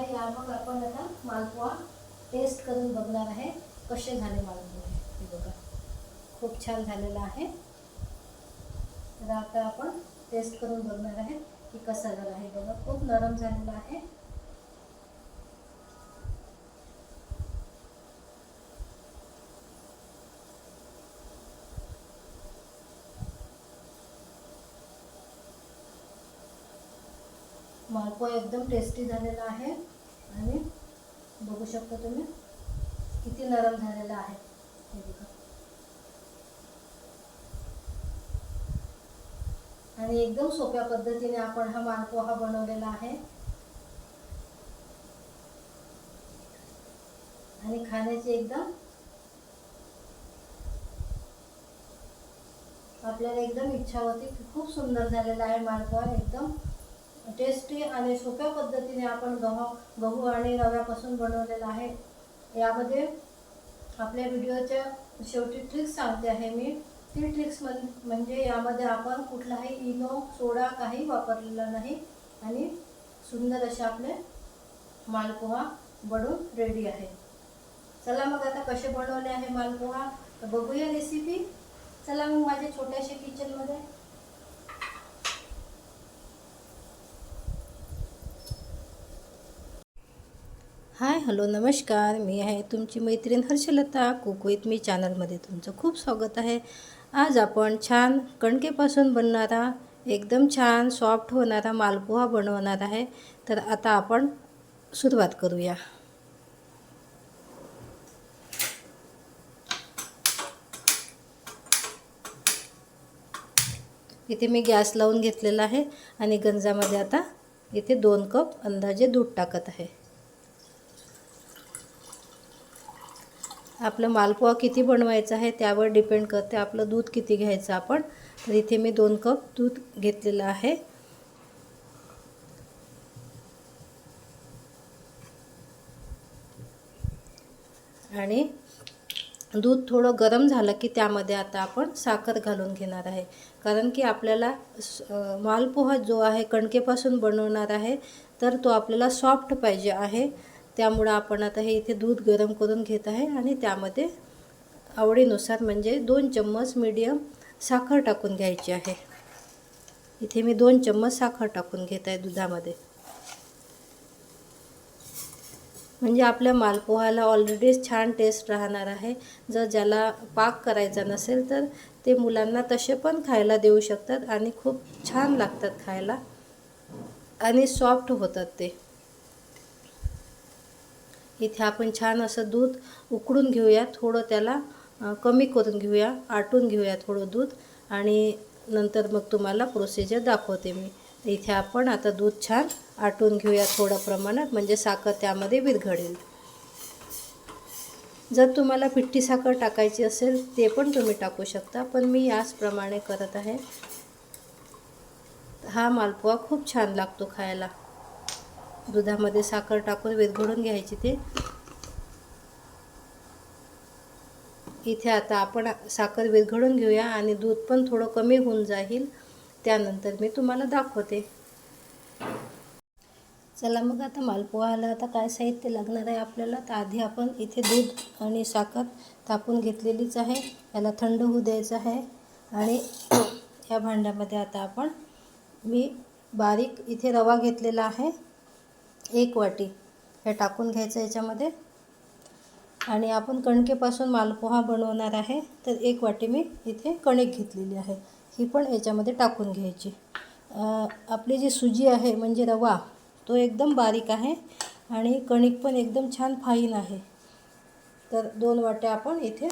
आहे या मग आपण आता मालपुआ टेस्ट करून बघणार आहे कसे झाले मालपुआ। हे बघा खूप छान झालेला आहे। तर आता आपण टेस्ट करून बघणार आहे की कसा झाला आहे। बघा खूप नरम झालेला आहे। मालपुआ एकदम टेस्टी झालेला आहे आणि बघू शकता तुम्ही किती नरम झालेला आहे। हे बघा आणि एकदम सोप्या पद्धतीने आपण हा मालपुआ बनवलेला आहे आणि खाण्याची एकदम आपल्याला एकदम इच्छा होती। खूप सुंदर झालेला आहे मालपुआ, एकदम टेस्टी आणि सोप्या पद्धतीने आपण गहू आणि रव्यापासून बनवलेला आहे। यामध्ये आपल्या व्हिडिओच्या शेवटी ट्रिक्स सांगते आहे मी। ती ट्रिक्स म्हणजे यामध्ये आपण कुठलाही इनो सोडा काही वापरलेला नाही आणि सुंदर असे आपले मालपुआ बनून रेडी आहे। चला मग आता कसे बनवले आहे मालपुआ तर बघूया रेसिपी। चला मग माझ्या छोट्याशा किचनमध्ये। हाय हॅलो नमस्कार, मी आहे तुमची मैत्रीण हर्षलता। कुक विथ मी चॅनलमध्ये तुमचं खूप स्वागत आहे। आज आपण छान कणकेपासून बनणारा एकदम छान सॉफ्ट होणारा मालपुआ बनवणार आहे। तर आता आपण सुरुवात करूया। इथे मी गॅस लावून घेतलेला आहे आणि गंजामध्ये आता इथे 2 कप अंदाजे दूध टाकत आहे। आपलं मालपुआ किती बनवायचा आहे त्यावर डिपेंड करते आपलं दूध किती घ्यायचं आपण। तर इथे मी 2 कप दूध घेतलेलं आहे आणि दूध थोडं गरम झालं की त्यामध्ये आता आपण साखर घालून घेणार आहे। कारण की आपल्याला मालपुआ जो आहे कणकेपासून बनवणार आहे तर तो आपल्याला सॉफ्ट पाहिजे आहे। त्यामुळे आपण आता हे इथे दूध गरम करून घेत आहे आणि त्यामध्ये आवडीनुसार म्हणजे 2 चम्मच मीडियम साखर टाकून घ्यायची आहे। इथे मी 2 चम्मच साखर टाकून घेत आहे दुधामध्ये। म्हणजे आपल्या मालपुआला ऑलरेडी छान टेस्ट राहणार आहे। जर ज्याला पाक करायचा नसेल तर ते मुलांना तसे पण खायला देऊ शकतात आणि खूप छान लागतात खायला आणि सॉफ्ट होतात ते। इथे आपण छान असं दूध उकळून घेऊया, थोडं त्याला कमी करून घेऊया, आटून घेऊया थोडं दूध आणि नंतर मग तुम्हाला प्रोसिजर दाखवते मी। इथे आपण आता दूध छान आटून घेऊया थोड्या प्रमाणात, म्हणजे साखर त्यामध्ये विरघळेल। जर तुम्हाला पिठी साखर टाकायची असेल ते पण तुम्ही टाकू शकता, पण मी याचप्रमाणे करत आहे। हा मालपुआ खूप छान लागतो खायला। दुधामध्ये साखर टाकून विरघळून घ्यायची ते। इथे आता आपण साखर विरघळून घेऊया आणि दूध पण थोडं कमी होऊन जाईल, त्यानंतर मी तुम्हाला दाखवते। चला मग आता मालपुआला आता काय साहित्य लागणार आहे आपल्याला। तर आधी आपण इथे दूध आणि साखर तापून घेतलेलीच आहे, याला थंड होऊ द्यायचं आहे। आणि या भांड्यामध्ये आता मी बारीक इथे रवा घेतलेला आहे 1 वाटी, हे टाकून घ्यायचं याच्यामध्ये। आणि आपण कणकेपासून मालपुआ बनवणार आहे तर 1 वाटी मी इथे कणिक घेतलेली आहे, ही पण याच्यामध्ये टाकून घ्यायची। आपली जी सुजी आहे म्हणजे रवा तो एकदम बारीक आहे आणि कणिक पण एकदम छान फाईन आहे। तर 2 वाट्या आपण इथे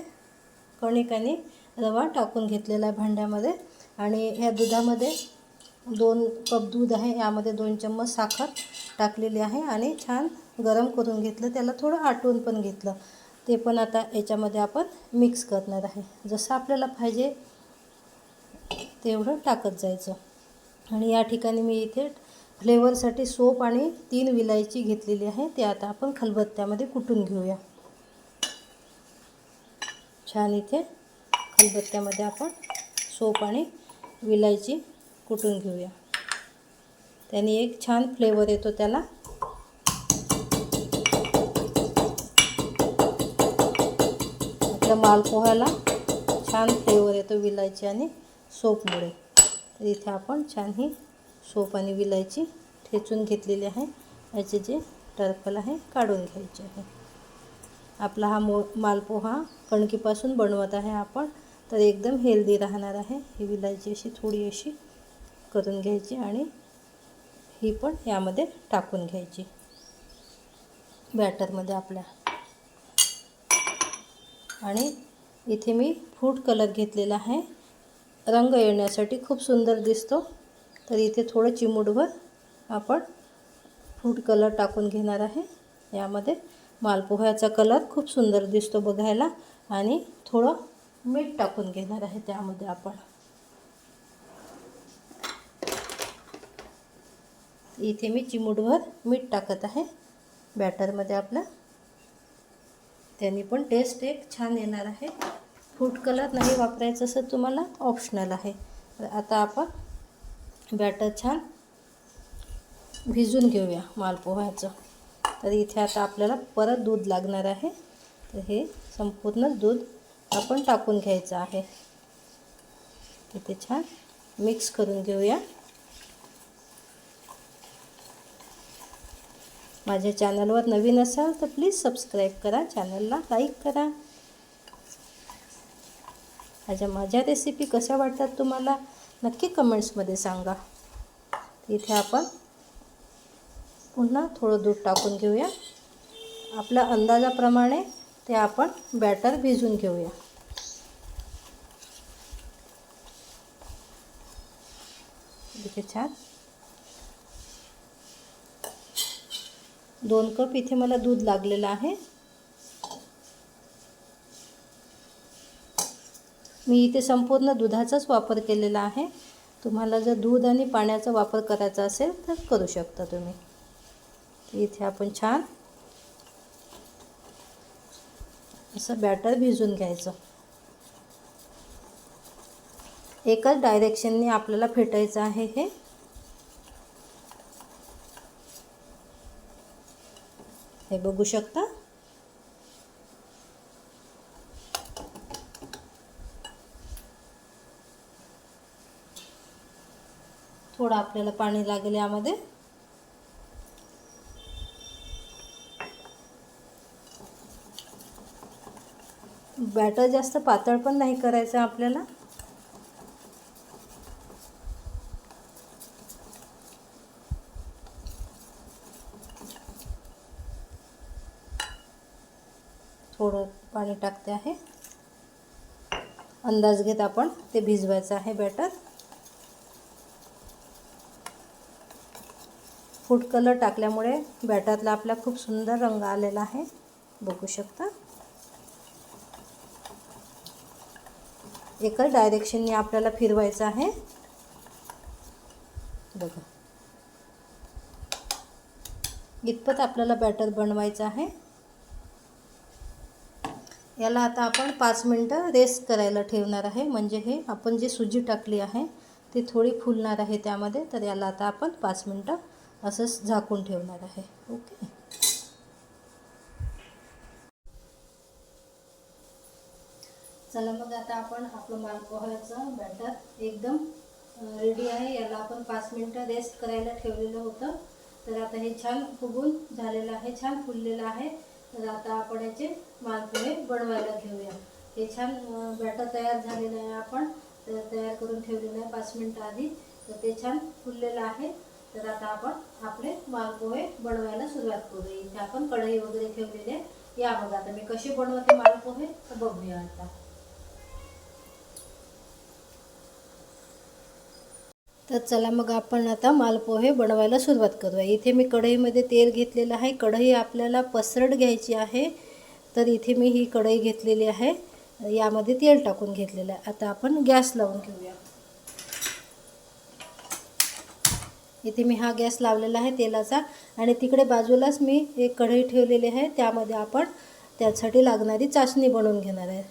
कणिक आणि रवा टाकून घेतलेला आहे भांड्यामध्ये। आणि ह्या दुधामध्ये 2 कप दूध आहे, यामध्ये 2 चम्मच साखर टाकलेली आहे आणि छान गरम करून घेतलं, त्याला थोडं आटवून पण घेतलं। ते पण आता याच्यामध्ये आपण मिक्स करणार आहे, जसं आपल्याला पाहिजे तेवढं टाकत जायचं। आणि या ठिकाणी मी इथे फ्लेवरसाठी सोप आणि 3 विलायची घेतलेली आहे, ते आता आपण खलबत्त्यामध्ये कुटून घेऊया। छान इथे खलबत्त्यामध्ये आपण सोप आणि विलायची कुटून घेऊया, त्याने एक छान फ्लेवर येतो त्याला। आपल्या मालपोह्याला छान फ्लेवर येतो विलायची आणि सोपमुळे. तर इथे आपण छान ही सोप आणि विलायची ठेचून घेतलेली आहे. याचे जे टरफल आहे काढून घ्यायचे आहे. आपला हा मालपोहा कणकीपासून बनवत आहे आपण, तर एकदम हेल्दी राहणार आहे. ही विलायची अशी थोडी अशी करून घ्यायची आणि ही पण यामध्ये टाकून घ्यायची बॅटरमध्ये आपल्या. आणि इथे मी फूड कलर घेतलेला आहे, रंग येण्यासाठी खूप सुंदर दिसतो. तर इथे थोडं चिमूटभर आपण फूड कलर टाकून घेणार आहे. यामध्ये मालपोह्याचा कलर खूप सुंदर दिसतो बघायला. आणि थोडं मीठ टाकून घेणार आहे त्यामध्ये आपण. इथे मी चिमूटभर मीठ टाकत आहे बॅटरमध्ये आपल्या. त्याने पण टेस्ट एक छान येणार आहे. फूड कलर नाही वापरायचं असं तुम्हाला ऑप्शनल आहे. तर आता आपण बॅटर छान भिजून घेऊया मालपोह्याचं. तर इथे आता आपल्याला परत दूध लागणार आहे. तर हे संपूर्ण दूध आपण टाकून घ्यायचं आहे. इथे छान मिक्स करून घेऊया. माझ्या चॅनलवर नवीन असाल तर प्लीज सबस्क्राईब करा, चॅनलला लाईक करा. माझ्या रेसिपी कशा वाटतात तुम्हाला नक्की कमेंट्समध्ये सांगा. इथे आपण पुन्हा थोडं दूध टाकून घेऊया. आपल्या अंदाजाप्रमाणे ते आपण बॅटर भिजून घेऊया. इथे छान 2 कप इथे मला दूध लागलेलं आहे. मी इथे संपूर्ण दुधाचाच वापर केलेला आहे. तुम्हाला जर दूध आणि पाण्याचा वापर करायचा असेल तर करू शकता तुम्ही. इथे आपण छान असं बॅटर भिजून घ्यायचं. एकाच डायरेक्शनने आपल्याला फेटायचं आहे हे. हे बघू शकता. थोडं आपल्याला पाणी लागेल यामध्ये. बॅटर जास्त पातळ पण नाही करायचं आपल्याला. थोडं पाणी टाकते आहे. अंदाज घेत आपण ते भिजवायचं आहे बॅटर. फूड कलर टाकल्यामुळे बॅटरला आपला खूप सुंदर रंग आलेला आहे, बघू शकता. एकच डायरेक्शनने आपल्याला फिरवायचं आहे. बघा, इतपत आपल्याला बॅटर बनवायचं आहे. याला आता आपण 5 मिनटं रेस्ट करायला ठेवणार आहे. म्हणजे हे आपण जे सुजी टाकली आहे ती थोडी फुलणार आहे त्यामध्ये. तर याला आता आपण 5 मिनटं असंच झाकून ठेवणार आहे. ओके. चला मग आता आपण आपलं मालपोह्याचं बॅटर एकदम रेडी आहे. याला आपण 5 मिनटं रेस्ट करायला ठेवलेलं होतं. तर आता हे छान फुगून झालेलं आहे, छान फुललेलं आहे. तर आता आपण याचे मालपोहे बनवायला घेऊया. हे छान बॅटर तयार झालेलं आहे, आपण तयार करून ठेवलेलं आहे 5 मिनटं आधी. तर ते छान फुललेलं आहे. तर आता आपण आपले मालपोहे बनवायला सुरुवात करूया. इथे आपण कढई वगैरे ठेवलेले. या बघा आता मी कसे बनवते मालपोहे तर बघूया आता. तर चला मग आपण आता मालपोहे बनवायला सुरुवात करूया. इथे मी कढईमध्ये तेल घेतलेलं आहे. कढई आपल्याला पसरट घ्यायची आहे. तर इथे मी ही कढई घेतलेली आहे, यामध्ये तेल टाकून घेतलेलं आहे. आता आपण गॅस लावून घेऊया. इथे मी हा गॅस लावलेला आहे तेलाचा. आणि तिकडे बाजूलाच मी एक कढई ठेवलेली आहे, त्यामध्ये आपण त्यासाठी लागणारी चाशणी बनवून घेणार आहे.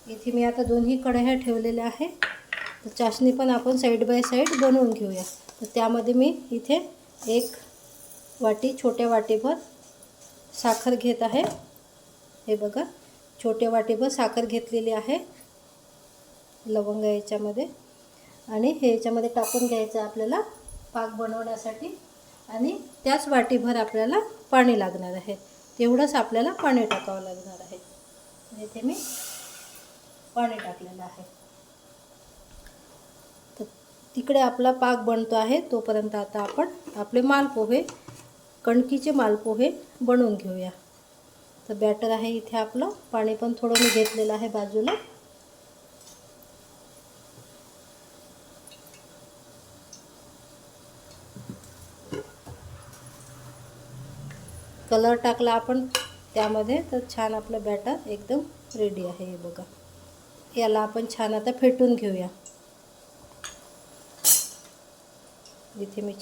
इथे मी आता दोन्ही कढया ठेवलेल्या आहे. तर चाशणी पण आपण साईड बाय साईड बनवून घेऊया. तर त्यामध्ये मी इथे एक छोट्या वाटीभर साखर घेत आहे. हे बघा, छोट्या वाटीभर साखर घेतलेली आहे. लवंग याच्यामध्ये आणि हे याच्यामध्ये टाकून घ्यायचं आपल्याला पाक बनवण्यासाठी. आणि त्याच वाटीभर आपल्याला पाणी लागणार आहे. तेवढंच आपल्याला पाणी टाकावं लागणार आहे. इथे मी पाणी टाकलेलं आहे. तर तिकडे आपला पाक बनतो आहे, तोपर्यंत आता आपण आपले मालपोहे, कणकीचे मालपोहे बनवून घेऊया. तर बॅटर आहे इथे आपलं. पाणी पण थोडं मी घेतलेलं आहे बाजूला. कलर टाकला आपण त्यामध्ये, तर छान आपलं बॅटर एकदम रेडी आहे. हे बघा, याला आपण छान आता फेटून घेऊया. इथे मी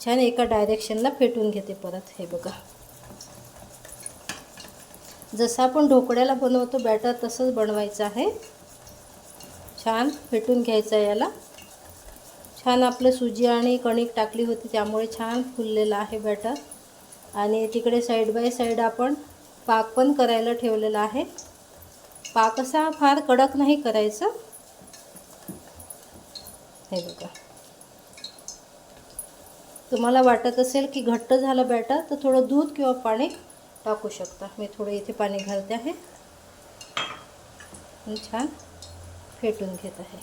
छान एका डायरेक्शनला फेटून घेते परत. हे बघा, जसं आपण ढोकळ्याला बनवतो बॅटर तसंच बनवायचं आहे. छान फेटून घ्यायचं आहे याला. छान आपलं सुजी आणि कणिक टाकली होती त्यामुळे छान फुललेलं आहे बॅटर. आणि तिकडे साईड बाय साईड आपण पाक पण करायला ठेवलेला आहे. पाक असा फार कडक नाही करायचं. हे बघा, तुम्हाला वाटत असेल की घट्ट झालं बॅटर तर थोडं दूध किंवा पाणी टाकू शकता. मी थोडं इथे पाणी घालते आहे आणि छान फेटून घेत आहे.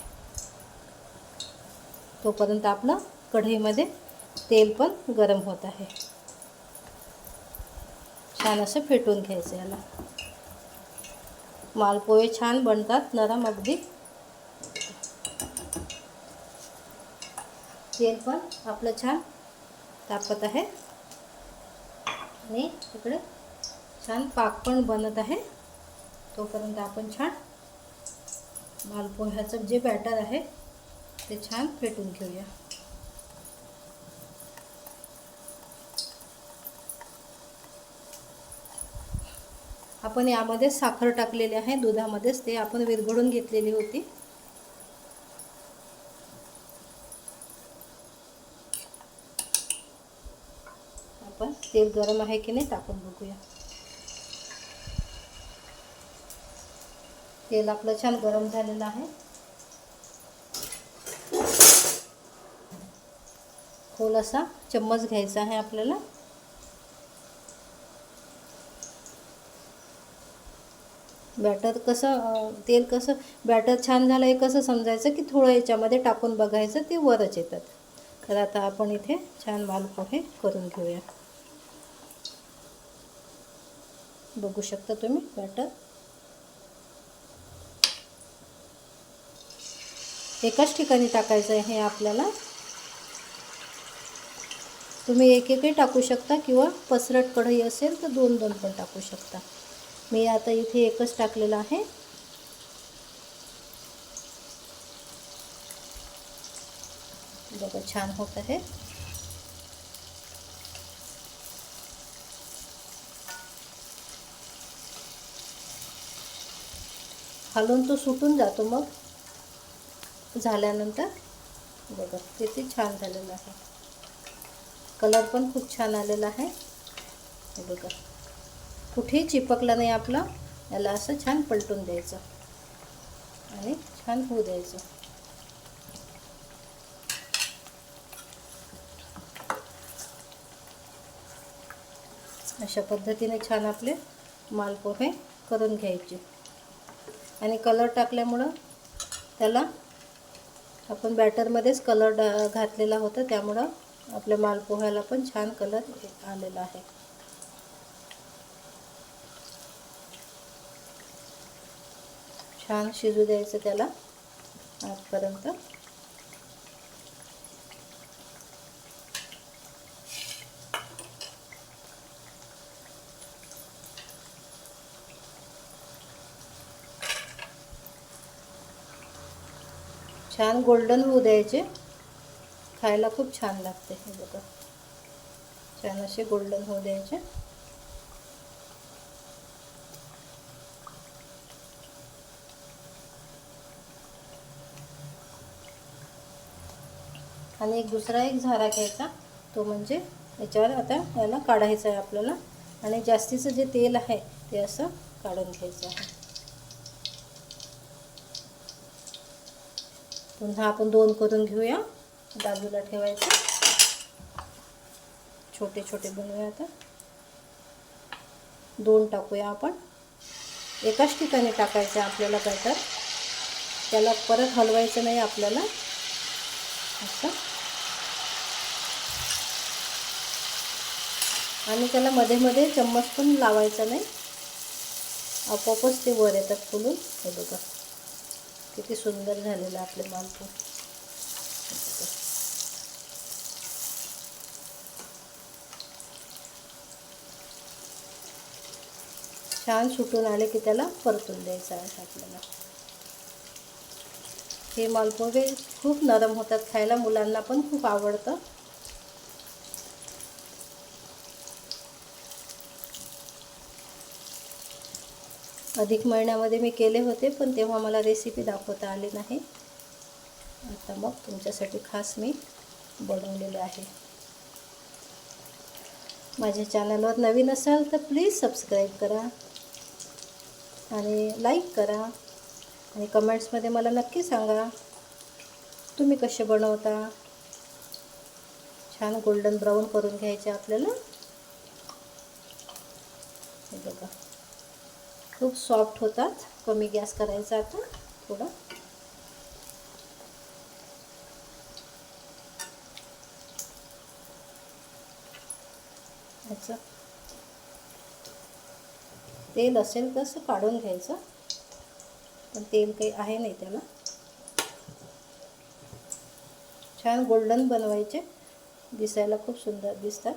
तोपर्यंत आपलं कढईमध्ये तेल पण गरम होत आहे. छान असं फेटून घ्यायचं याला. मालपोहे छान बनतात, नरम अगदी. तेल पण आपलं छान तापत आहे आणि इकडे छान पाक पण बनत आहे. तोपर्यंत आपण छान मालपोह्याचं जे बॅटर आहे ते छान फेटून घेऊया. आपण यामध्ये साखर टाकलेली आहे, दुधामध्येच ते आपण विरघळून घेतलेली होती. आपण तेल गरम आहे की नाही टाकून बघूया. तेल आपलं छान गरम झालेलं आहे. थोडासा चम्मच घ्यायचा आहे आपल्याला. बॅटर कसं, तेल कसं, बॅटर छान झालं आहे कसं समजायचं की थोडं याच्यामध्ये टाकून बघायचं, ते वरच येतात. तर आता आपण इथे छान मालपोहे करून घेऊया. बघू शकता तुम्ही बॅटर एकाच ठिकाणी टाकायचं आहे आपल्याला. तुम्ही एक एकही टाकू शकता किंवा पसरट कढई असेल तर दोन दोन पण टाकू शकता. मी आता इथे एकच टाकलेलं आहे. बघा छान होत आहे. खालून तो सुटून जातो मग झाल्यानंतर. बघा किती छान झालेलं आहे. कलर पण खूप छान आलेला आहे. हे बघा, कुठेही चिपकला नाही आपला. याला असं छान पलटून द्यायचं आणि छान होऊ द्यायचं. अशा पद्धतीने छान आपले मालपोहे करून घ्यायचे. आणि कलर टाकल्यामुळं त्याला आपण बॅटरमध्येच कलर घातलेला होता, त्यामुळं आपल्या मालपोह्याला पण छान कलर आलेला आहे. छान शिजू द्यायचं त्याला आजपर्यंत. छान गोल्डन होऊ द्यायचे. खायला खूप छान लागते. हे बघा, छान असे गोल्डन होऊ द्यायचे. आणि एक दुसरा एक झारा घ्यायचा, तो म्हणजे याच्यावर आता याला काढायचं आहे आपल्याला. आणि जास्तीचं जे तेल आहे ते असं काढून घ्यायचं आहे. पुन्हा आपण 2 करून घेऊया, बाजूला ठेवायचं. छोटे छोटे बनवूया. आता 2 टाकूया आपण. एकाच ठिकाणी टाकायचं आपल्याला बॅटर, त्याला परत हलवायचं नाही आपल्याला. असं. आणि त्याला मध्ये मध्ये चम्मच पण लावायचा नाही, आपोआपच ते वर येतात फुलून. हे बघा किती सुंदर झालेलं आपले मालपुआ. छान सुटून आले की त्याला परतून द्यायचं आहे आपल्याला. हे मालपुवे खूप नरम होतात खायला, मुलांना पण खूप आवडतं. अधिक महिन्यामध्ये मी केले होते, पण तेव्हा मला रेसिपी दाखवता आली नाही. आता मग तुमच्यासाठी खास मी बनवलेलं आहे. माझ्या चॅनलवर नवीन असाल तर प्लीज सबस्क्राईब करा आणि लाईक करा. आणि कमेंट्समध्ये मला नक्की सांगा तुम्ही कसे बनवता. छान गोल्डन ब्राऊन करून घ्यायचे आपल्याला. हे बघा खूप सॉफ्ट होतात. कमी गॅस करायचा आता थोडा. अच्छा, तेल असेल तसं काढून घ्यायचं, पण तेल काही आहे नाही त्याला. छान गोल्डन बनवायचे, दिसायला खूप सुंदर दिसतात.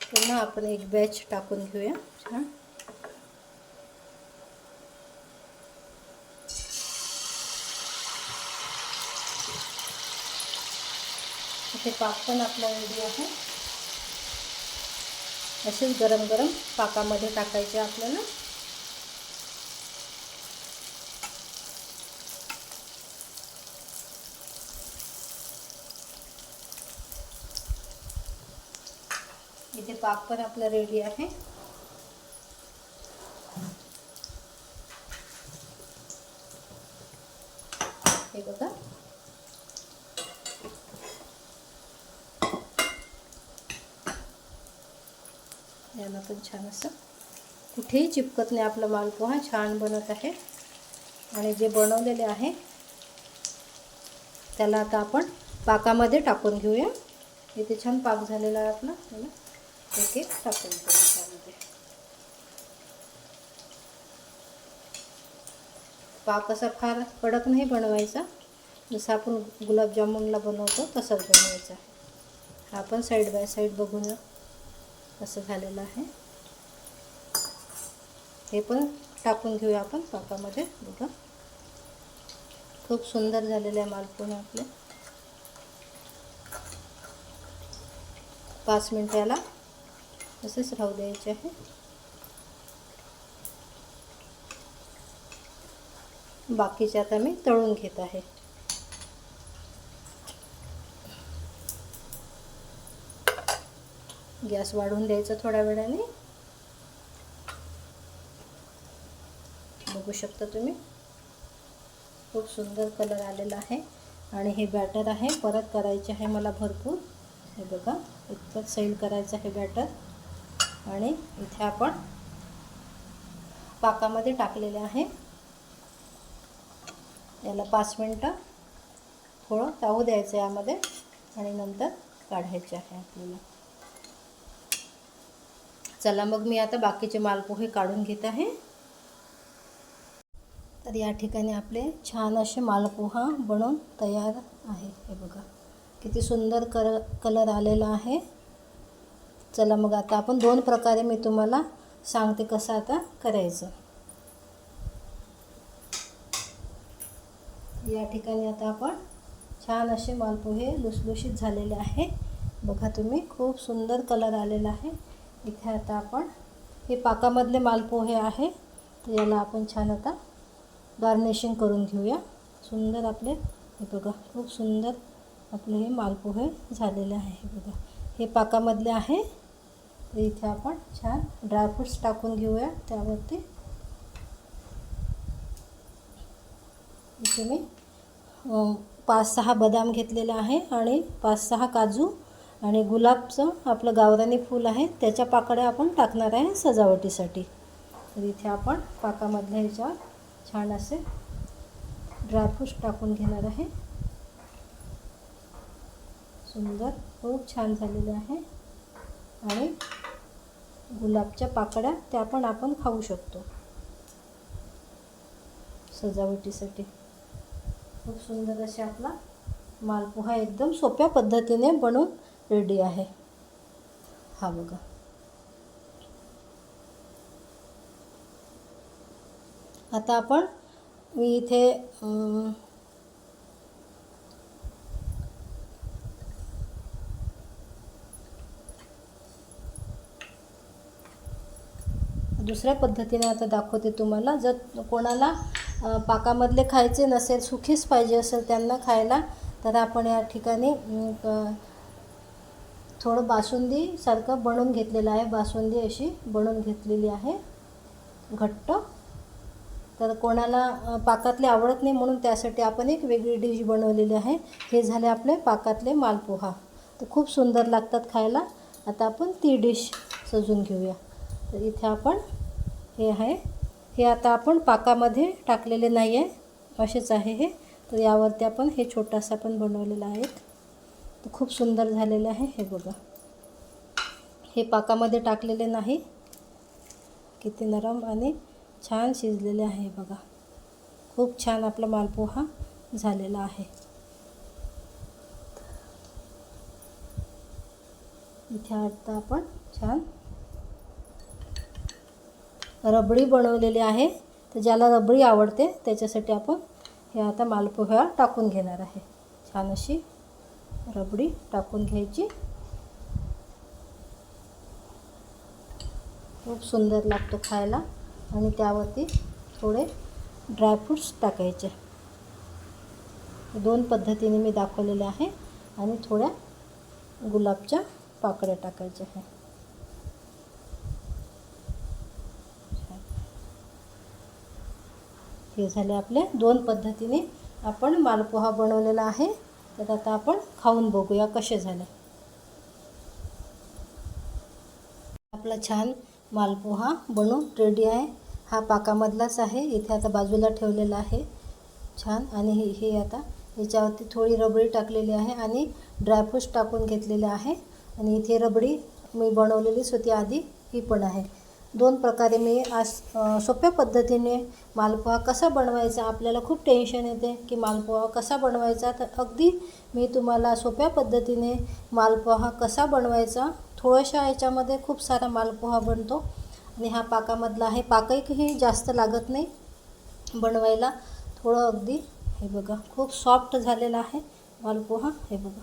पुन्हा आपण एक बॅच टाकून घेऊया. छान इथे पाक पण आपला रेडी आहे. असेच गरम गरम पाकामध्ये टाकायचे आपल्याला. इथे पाक पण आपला रेडी आहे. हे बघा याला पण छान असं कुठेही चिपकत नाही आपला मालपुआ. छान बनत आहे. आणि जे बनवलेले आहे त्याला आता आपण पाकामध्ये टाकून घेऊया. इथे छान पाक झालेला आहे आपला. त्याला एक एक टाकून घेऊया त्यामध्ये. पाक असा फार कडक नाही बनवायचा, जसं आपण गुलाबजामुनला बनवतो तसंच बनवायचा. आपण साईड बाय साईड बघून असं झालेलं आहे. हे पण टाकून घेऊया आपण पाकामध्ये. बघा खूप सुंदर झालेले आहे मालपुआ आपले. 5 मिनिट याला असेच राहू द्यायचे आहे. बाकीचे आता मी तळून घेत आहे. गॅस वाढवून द्यायचा थोड्या वेळाने. बघू शकता तुम्ही खूप सुंदर कलर आलेला आहे. आणि हे बॅटर आहे, परत करायचे आहे मला भरपूर. हे बघा इतकं सैल करायचं आहे बॅटर. आणि इथे आपण पाकामध्ये टाकलेले आहे. याला 5 मिनिटं थोडं तावू द्यायचं यामध्ये आणि नंतर काढायचे आहे आपल्याला. चला मग मी आता बाकीचे मालपोहे काढून घेत आहे. तर या ठिकाणी आपले छान असे मालपोहा बनवून तयार आहे. हे बघा किती सुंदर कलर आलेला आहे. चला मग आता आपण 2 प्रकारे मी तुम्हाला सांगते कसं आता करायचं. या ठिकाणी आता आपण छान असे मालपोहे लुसलुशीत झालेले आहे. बघा तुम्ही खूप सुंदर कलर आलेला आहे. इथे आता आपण हे पाकामधले मालपोहे आहे. तर याला आपण छान आता गार्निशिंग करून घेऊया. सुंदर आपले हे बघा, खूप सुंदर आपले हे मालपोहे झालेले आहे. हे बघा, हे पाकामधले आहे. तर इथे आपण छान ड्रायफ्रूट्स टाकून घेऊया त्यावरती. इथे मी 5-6 बदाम घेतलेले आहे आणि 5-6 काजू आणि गुलाबचं आपलं गावरानी फूल आहे त्याच्या पाकळ्या आपण टाकणार आहे सजावटीसाठी. तर इथे आपण पाकामधल्या ह्याच्यावर छान असे ड्रायफ्रूट्स टाकून घेणार आहे. सुंदर, खूप छान झालेले आहे. आणि गुलाबच्या पाकळ्या त्या पण आपण खाऊ शकतो सजावटीसाठी. खूप सुंदर असे आपला मालपोहा एकदम सोप्या पद्धतीने बनवून रेडी आहे. हा बघा, आता आपण मी इथे दुसऱ्या पद्धतीने आता दाखवते तुम्हाला. जर कोणाला पाकामधले खायचे नसेल, सुखीच पाहिजे असेल त्यांना खायला, तर आपण या ठिकाणी थोडं बासुंदीसारखं बनवून घेतलेलं आहे. बासुंदी अशी बनवून घेतलेली आहे घट्ट. तर कोणाला पाकातले आवडत नाही म्हणून त्यासाठी आपण एक वेगळी डिश बनवलेली आहे. हे झाले आपले पाकातले मालपोहा. तर खूप सुंदर लागतात खायला. आता आपण ती डिश सजून घेऊया. तर इथे आपण हे आहे, हे आता आपण पाकामध्ये टाकलेले नाही आहे, असेच आहे हे. तर यावरती आपण हे छोटासा पण बनवलेला आहे. तर खूप सुंदर झालेलं आहे. हे बघा, हे पाकामध्ये टाकलेले नाही. किती नरम आणि छान शिजलेले आहे बघा. खूप छान आपला मालपोहा झालेला आहे. इथे आता आपण छान रबडी बनवलेली आहे. तर ज्याला रबडी आवडते त्याच्यासाठी आपण हे आता मालपोहा टाकून घेणार आहे. छान अशी रबडी टाकून घ्यायची. खूप सुंदर लागतो खायला. आणि त्यावरती थोडे ड्रायफ्रूट्स टाकायचे. 2 पद्धतीने मी दाखवलेले आहे. आणि थोड्या गुलाबच्या पाकळ्या टाकायच्या आहे. हे झाले आपले 2 पद्धतीने आपण मालपोहा बनवलेला आहे. तर आता आपण खाऊन बघूया कसे झाले. आपला छान मालपोहा बनवून रेडी आहे. हा पाकामधलाच आहे. इथे आता बाजूला ठेवलेला आहे छान. आणि हे आता याच्यावरती थोडी रबडी टाकलेली आहे आणि ड्रायफ्रूट्स टाकून घेतलेले आहे. आणि इथे रबडी मी बनवलेलीच होती आधी, ही पण आहे. 2 प्रकारे मी आज सोप्या पद्धतीने मालपोहा कसा बनवायचा. आपल्याला खूप टेन्शन येते की मालपोहा कसा बनवायचा, तर अगदी मी तुम्हाला सोप्या पद्धतीने मालपोहा कसा बनवायचा. थोड्याशा ह्याच्यामध्ये खूप सारा मालपोहा बनतो. आणि हा पाकामधला आहे. पाकही जास्त लागत नाही बनवायला, थोडं अगदी. हे बघा, खूप सॉफ्ट झालेला आहे मालपोहा. हे बघा,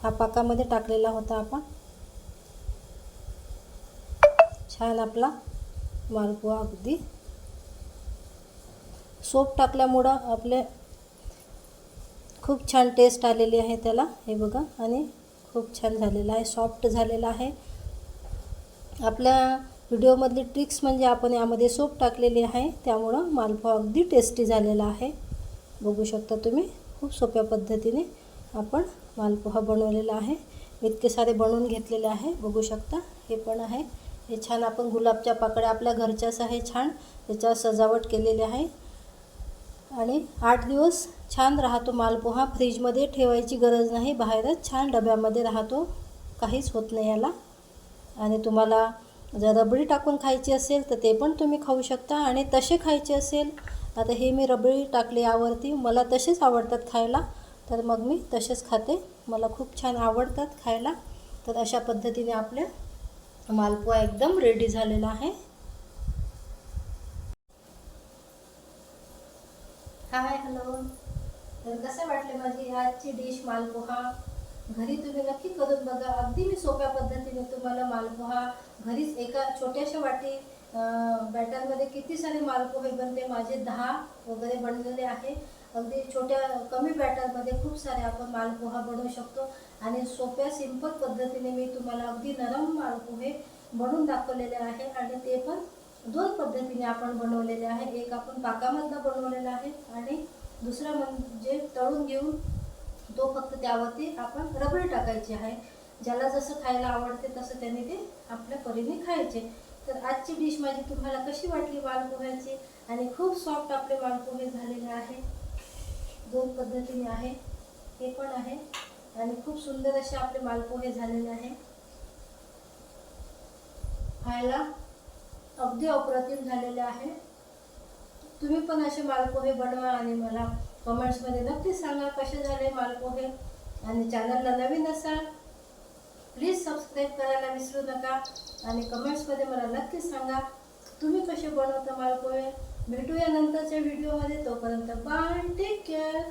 हा पाकामध्ये टाकलेला होता आपण. छान आपला मालपोहा अगदी सोप टाकल्यामुळं आपले खूप छान टेस्ट आलेली आहे त्याला. हे बघा, आणि खूप छान झालेला आहे, सॉफ्ट झालेला आहे. आपल्या व्हिडिओमधली ट्रिक्स म्हणजे आपण यामध्ये सोप टाकलेली आहे, त्यामुळं मालपोहा अगदी टेस्टी झालेला आहे. बघू शकता तुम्ही, खूप सोप्या पद्धतीने आपण मालपोहा बनवलेला आहे. इतके सारे बनवून घेतलेले आहे, बघू शकता. हे पण आहे. हे छान आपण गुलाबच्या पाकळ्या आपल्या घरच्याच आहे, छान त्याच्यावर सजावट केलेली आहे. आणि 8 दिवस छान राहतो मालपोहा. फ्रीजमध्ये ठेवायची गरज नाही, बाहेरच छान डब्यामध्ये राहतो, काहीच होत नाही याला. आणि तुम्हाला जर रबडी टाकून खायची असेल तर ते पण तुम्ही खाऊ शकता. आणि तसे खायचे असेल, आता हे मी रबडी टाकले यावरती, मला तसेच आवडतात खायला, तर मग मी तसेच खाते. मला खूप छान आवडतात खायला. तर अशा पद्धतीने आपले मालपोहा एकदम रेडी झालेला आहे. हाय, हॅलो. तर कसे वाटले माझी आजची डिश मालपोहा. घरी तुम्ही नक्की करून बघा. अगदी मी सोप्या पद्धतीने तुम्हाला मालपोहा घरीच एका छोट्याशा वाटी बॅटरमध्ये किती सारे मालपोहे बनते. माझे 10 वगैरे बनलेले आहे. अगदी छोट्या कमी बॅटरमध्ये खूप सारे आपण मालपोहा बनवू शकतो आणि सोप्या सिंपल पद्धतीने मी तुम्हाला अगदी नरम मालपोहे बनवून दाखवलेले आहे आणि ते पण 2 पद्धतीने आपण बनवलेले आहे. एक आपण पाकामधला बनवलेला आहे आणि दुसरा म्हणजे तळून घेऊन तो फक्त त्यावरती आपण रबडी टाकायची आहे. ज्याला जसं खायला आवडते तसं त्याने ते आपल्या परीने खायचे. तर आजची डिश माझी तुम्हाला कशी वाटली मालपोह्याची? आणि खूप सॉफ्ट आपले मालपोहे झालेले आहे. 2 पद्धतीने आहे, हे पण आहे आणि खूप सुंदर असे आपले मालपोहे झालेले आहे. खायला अगदी अप्रतिम झालेले आहे. तुम्ही पण असे मालपोहे बनवा आणि मला कमेंट्समध्ये नक्की सांगा कसे झाले मालपोहे. आणि चॅनलला नवीन असाल प्लीज सबस्क्राईब करायला विसरू नका आणि कमेंट्समध्ये मला नक्की सांगा तुम्ही कसे बनवता मालपोहे. भेटूया नंतरच्या व्हिडिओमध्ये. तोपर्यंत बाय, टेक केअर.